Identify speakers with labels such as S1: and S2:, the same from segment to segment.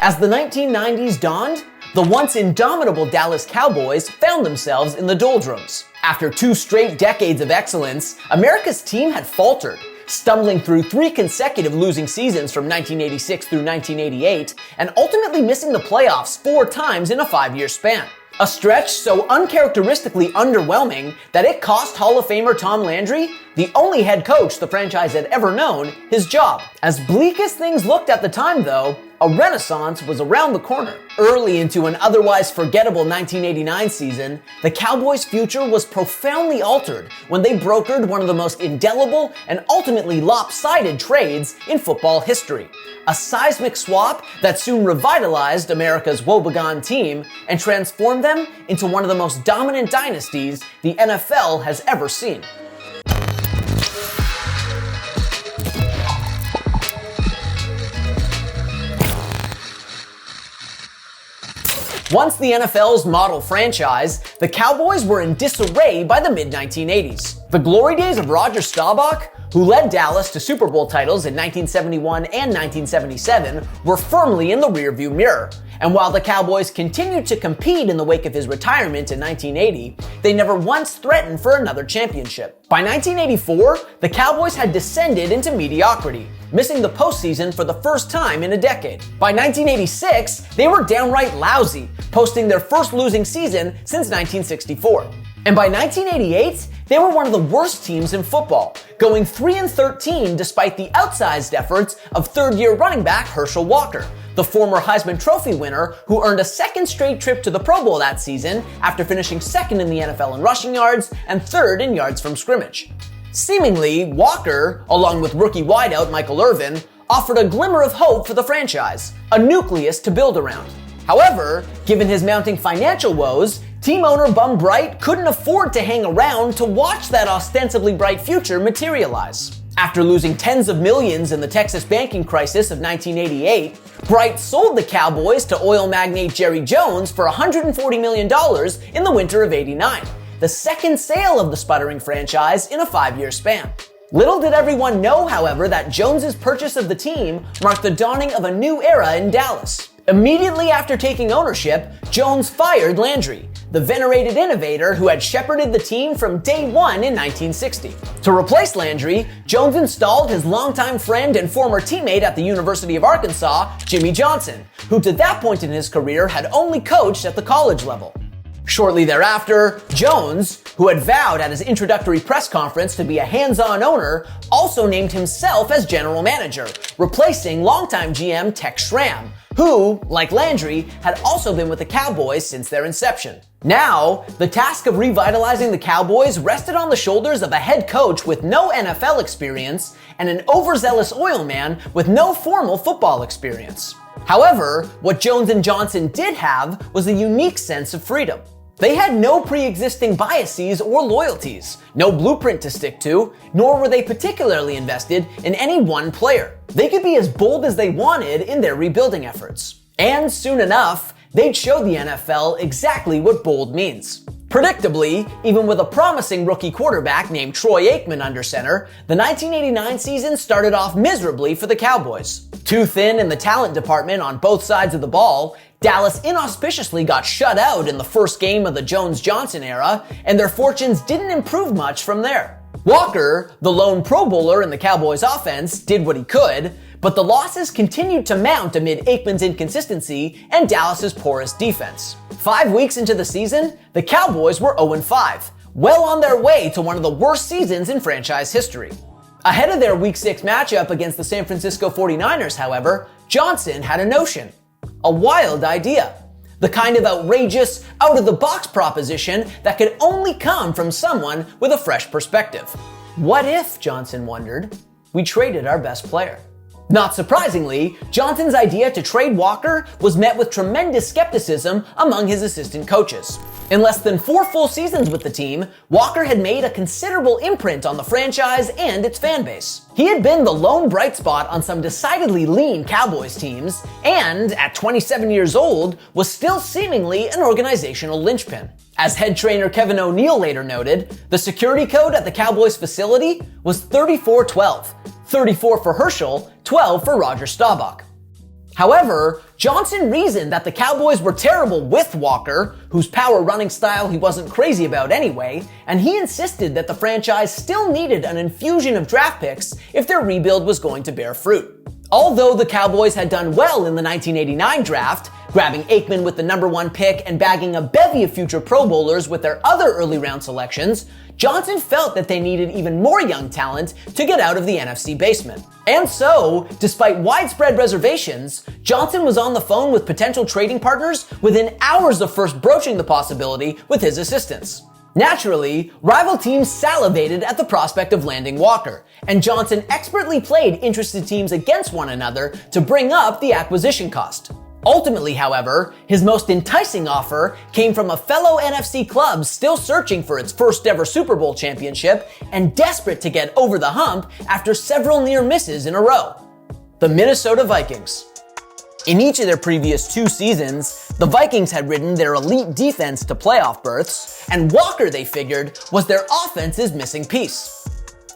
S1: As the 1990s dawned, the once indomitable Dallas Cowboys found themselves in the doldrums. After 2 straight decades of excellence, America's team had faltered, stumbling through 3 consecutive losing seasons from 1986 through 1988, and ultimately missing the playoffs 4 times in a 5-year span. A stretch so uncharacteristically underwhelming that it cost Hall of Famer Tom Landry, the only head coach the franchise had ever known, his job. As bleak as things looked at the time, though, a renaissance was around the corner. Early into an otherwise forgettable 1989 season, the Cowboys' future was profoundly altered when they brokered one of the most indelible and ultimately lopsided trades in football history. A seismic swap that soon revitalized America's woebegone team and transformed them into one of the most dominant dynasties the NFL has ever seen. Once the NFL's model franchise, the Cowboys were in disarray by the mid-1980s. The glory days of Roger Staubach, who led Dallas to Super Bowl titles in 1971 and 1977, were firmly in the rearview mirror. And while the Cowboys continued to compete in the wake of his retirement in 1980, they never once threatened for another championship. By 1984, the Cowboys had descended into mediocrity, missing the postseason for the first time in a decade. By 1986, they were downright lousy, posting their first losing season since 1964. And by 1988, they were one of the worst teams in football, going 3-13 despite the outsized efforts of third-year running back Herschel Walker, the former Heisman Trophy winner who earned a second straight trip to the Pro Bowl that season after finishing second in the NFL in rushing yards and third in yards from scrimmage. Seemingly, Walker, along with rookie wideout Michael Irvin, offered a glimmer of hope for the franchise, a nucleus to build around. However, given his mounting financial woes, team owner Bum Bright couldn't afford to hang around to watch that ostensibly bright future materialize. After losing tens of millions in the Texas banking crisis of 1988, Bright sold the Cowboys to oil magnate Jerry Jones for $140 million in the winter of '89, the second sale of the sputtering franchise in a 5-year span. Little did everyone know, however, that Jones's purchase of the team marked the dawning of a new era in Dallas. Immediately after taking ownership, Jones fired Landry, the venerated innovator who had shepherded the team from day one in 1960. To replace Landry, Jones installed his longtime friend and former teammate at the University of Arkansas, Jimmy Johnson, who to that point in his career had only coached at the college level. Shortly thereafter, Jones, who had vowed at his introductory press conference to be a hands-on owner, also named himself as general manager, replacing longtime GM Tex Schramm, who, like Landry, had also been with the Cowboys since their inception. Now, the task of revitalizing the Cowboys rested on the shoulders of a head coach with no NFL experience and an overzealous oil man with no formal football experience. However, what Jones and Johnson did have was a unique sense of freedom. They had no pre-existing biases or loyalties, no blueprint to stick to, nor were they particularly invested in any one player. They could be as bold as they wanted in their rebuilding efforts. And soon enough, they'd show the NFL exactly what bold means. Predictably, even with a promising rookie quarterback named Troy Aikman under center, the 1989 season started off miserably for the Cowboys. Too thin in the talent department on both sides of the ball, Dallas inauspiciously got shut out in the first game of the Jones-Johnson era, and their fortunes didn't improve much from there. Walker, the lone Pro Bowler in the Cowboys offense, did what he could, but the losses continued to mount amid Aikman's inconsistency and Dallas's porous defense. 5 weeks into the season, the Cowboys were 0-5, well on their way to one of the worst seasons in franchise history. Ahead of their Week 6 matchup against the San Francisco 49ers, however, Johnson had a notion. A wild idea. The kind of outrageous, out-of-the-box proposition that could only come from someone with a fresh perspective. What if, Johnson wondered, we traded our best player? Not surprisingly, Johnson's idea to trade Walker was met with tremendous skepticism among his assistant coaches. In less than 4 full seasons with the team, Walker had made a considerable imprint on the franchise and its fan base. He had been the lone bright spot on some decidedly lean Cowboys teams, and at 27 years old, was still seemingly an organizational linchpin. As head trainer Kevin O'Neill later noted, the security code at the Cowboys facility was 3412, 34 for Herschel, 12 for Roger Staubach. However, Johnson reasoned that the Cowboys were terrible with Walker, whose power running style he wasn't crazy about anyway, and he insisted that the franchise still needed an infusion of draft picks if their rebuild was going to bear fruit. Although the Cowboys had done well in the 1989 draft, grabbing Aikman with the number 1 pick and bagging a bevy of future Pro Bowlers with their other early round selections, Johnson felt that they needed even more young talent to get out of the NFC basement. And so, despite widespread reservations, Johnson was on the phone with potential trading partners within hours of first broaching the possibility with his assistants. Naturally, rival teams salivated at the prospect of landing Walker, and Johnson expertly played interested teams against one another to bring up the acquisition cost. Ultimately, however, his most enticing offer came from a fellow NFC club still searching for its first ever Super Bowl championship and desperate to get over the hump after several near misses in a row: the Minnesota Vikings. In each of their previous 2 seasons, the Vikings had ridden their elite defense to playoff berths, and Walker, they figured, was their offense's missing piece.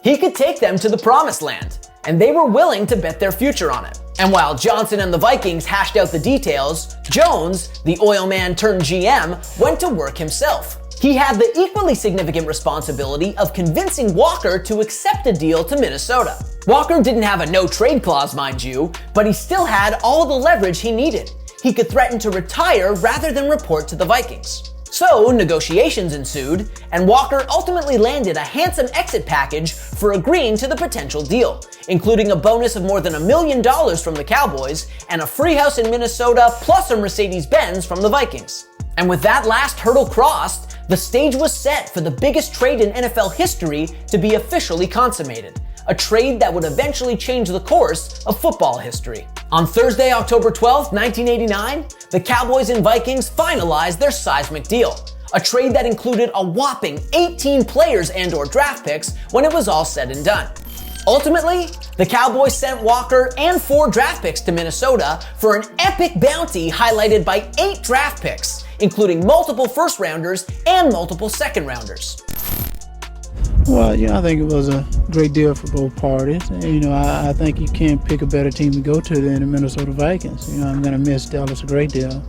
S1: He could take them to the promised land, and they were willing to bet their future on it. And while Johnson and the Vikings hashed out the details, Jones, the oil man turned GM, went to work himself. He had the equally significant responsibility of convincing Walker to accept a deal to Minnesota. Walker didn't have a no-trade clause, mind you, but he still had all the leverage he needed. He could threaten to retire rather than report to the Vikings. So, negotiations ensued, and Walker ultimately landed a handsome exit package for agreeing to the potential deal, including a bonus of more than $1 million from the Cowboys and a free house in Minnesota plus a Mercedes-Benz from the Vikings. And with that last hurdle crossed, the stage was set for the biggest trade in NFL history to be officially consummated, a trade that would eventually change the course of football history. On Thursday, October 12, 1989, the Cowboys and Vikings finalized their seismic deal, a trade that included a whopping 18 players and/or draft picks when it was all said and done. Ultimately, the Cowboys sent Walker and 4 draft picks to Minnesota for an epic bounty highlighted by 8 draft picks, including multiple first-rounders and multiple second-rounders.
S2: Well, I think it was a great deal for both parties. I think you can't pick a better team to go to than the Minnesota Vikings. I'm going to miss Dallas a great deal.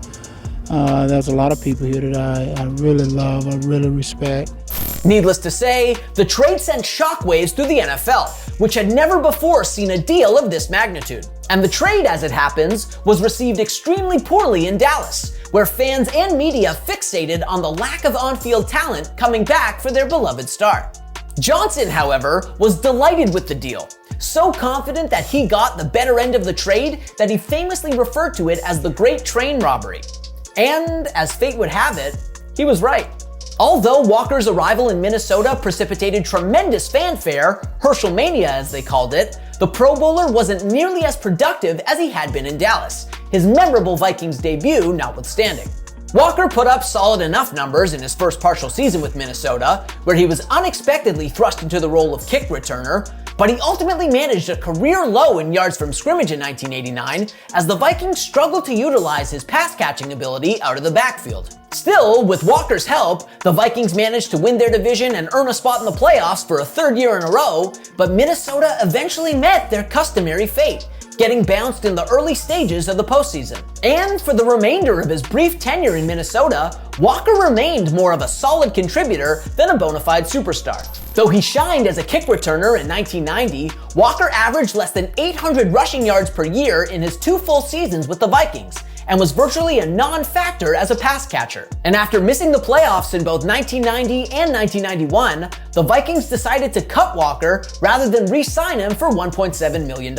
S2: There's a lot of people here that I really love, I really respect.
S1: Needless to say, the trade sent shockwaves through the NFL, which had never before seen a deal of this magnitude. And the trade, as it happens, was received extremely poorly in Dallas, where fans and media fixated on the lack of on-field talent coming back for their beloved star. Johnson, however, was delighted with the deal, so confident that he got the better end of the trade that he famously referred to it as the Great Train Robbery. And, as fate would have it, he was right. Although Walker's arrival in Minnesota precipitated tremendous fanfare, Herschel mania as they called it, the Pro Bowler wasn't nearly as productive as he had been in Dallas, his memorable Vikings debut notwithstanding. Walker put up solid enough numbers in his first partial season with Minnesota, where he was unexpectedly thrust into the role of kick returner, but he ultimately managed a career low in yards from scrimmage in 1989 as the Vikings struggled to utilize his pass-catching ability out of the backfield. Still, with Walker's help, the Vikings managed to win their division and earn a spot in the playoffs for a 3rd year in a row, but Minnesota eventually met their customary fate, getting bounced in the early stages of the postseason. And for the remainder of his brief tenure in Minnesota, Walker remained more of a solid contributor than a bona fide superstar. Though he shined as a kick returner in 1990, Walker averaged less than 800 rushing yards per year in his 2 full seasons with the Vikings, and was virtually a non-factor as a pass catcher. And after missing the playoffs in both 1990 and 1991, the Vikings decided to cut Walker rather than re-sign him for $1.7 million.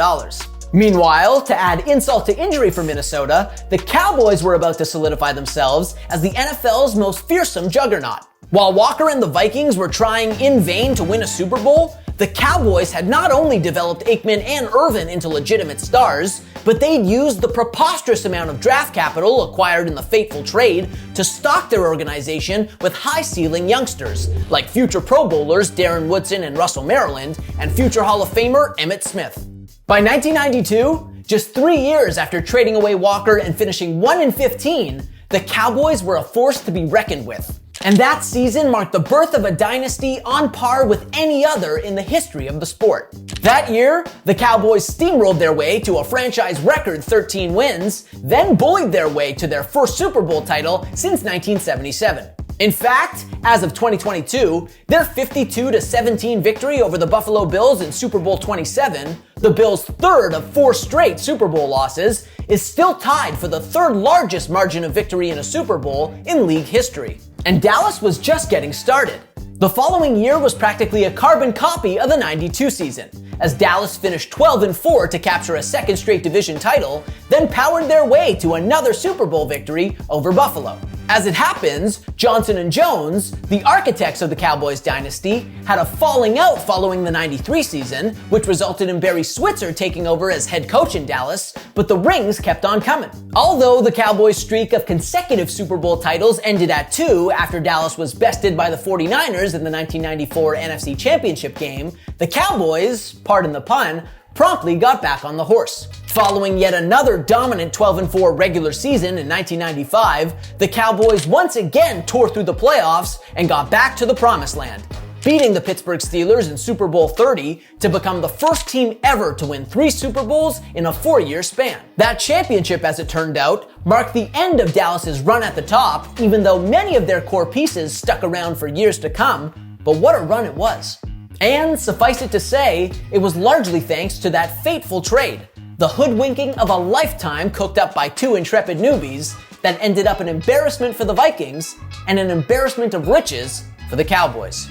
S1: Meanwhile, to add insult to injury for Minnesota, the Cowboys were about to solidify themselves as the NFL's most fearsome juggernaut. While Walker and the Vikings were trying in vain to win a Super Bowl, the Cowboys had not only developed Aikman and Irvin into legitimate stars, but they'd used the preposterous amount of draft capital acquired in the fateful trade to stock their organization with high-ceiling youngsters, like future Pro Bowlers Darren Woodson and Russell Maryland, and future Hall of Famer Emmitt Smith. By 1992, just 3 years after trading away Walker and finishing 1-15, the Cowboys were a force to be reckoned with. And that season marked the birth of a dynasty on par with any other in the history of the sport. That year, the Cowboys steamrolled their way to a franchise record 13 wins, then bullied their way to their first Super Bowl title since 1977. In fact, as of 2022, their 52-17 victory over the Buffalo Bills in Super Bowl 27, the Bills' third of 4 straight Super Bowl losses, is still tied for the third largest margin of victory in a Super Bowl in league history. And Dallas was just getting started. The following year was practically a carbon copy of the '92 season, as Dallas finished 12-4 to capture a second straight division title, then powered their way to another Super Bowl victory over Buffalo. As it happens, Johnson & Jones, the architects of the Cowboys dynasty, had a falling out following the '93 season, which resulted in Barry Switzer taking over as head coach in Dallas, but the rings kept on coming. Although the Cowboys' streak of consecutive Super Bowl titles ended at 2 after Dallas was bested by the 49ers in the 1994 NFC Championship game, the Cowboys, pardon the pun, promptly got back on the horse. Following yet another dominant 12-4 regular season in 1995, the Cowboys once again tore through the playoffs and got back to the promised land, beating the Pittsburgh Steelers in Super Bowl 30 to become the first team ever to win 3 Super Bowls in a 4-year span. That championship, as it turned out, marked the end of Dallas's run at the top, even though many of their core pieces stuck around for years to come. But what a run it was. And suffice it to say, it was largely thanks to that fateful trade, the hoodwinking of a lifetime cooked up by 2 intrepid newbies that ended up an embarrassment for the Vikings and an embarrassment of riches for the Cowboys.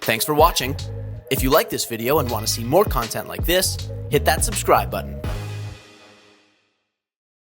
S1: Thanks for watching. If you like this video and want to see more content like this, hit that subscribe button.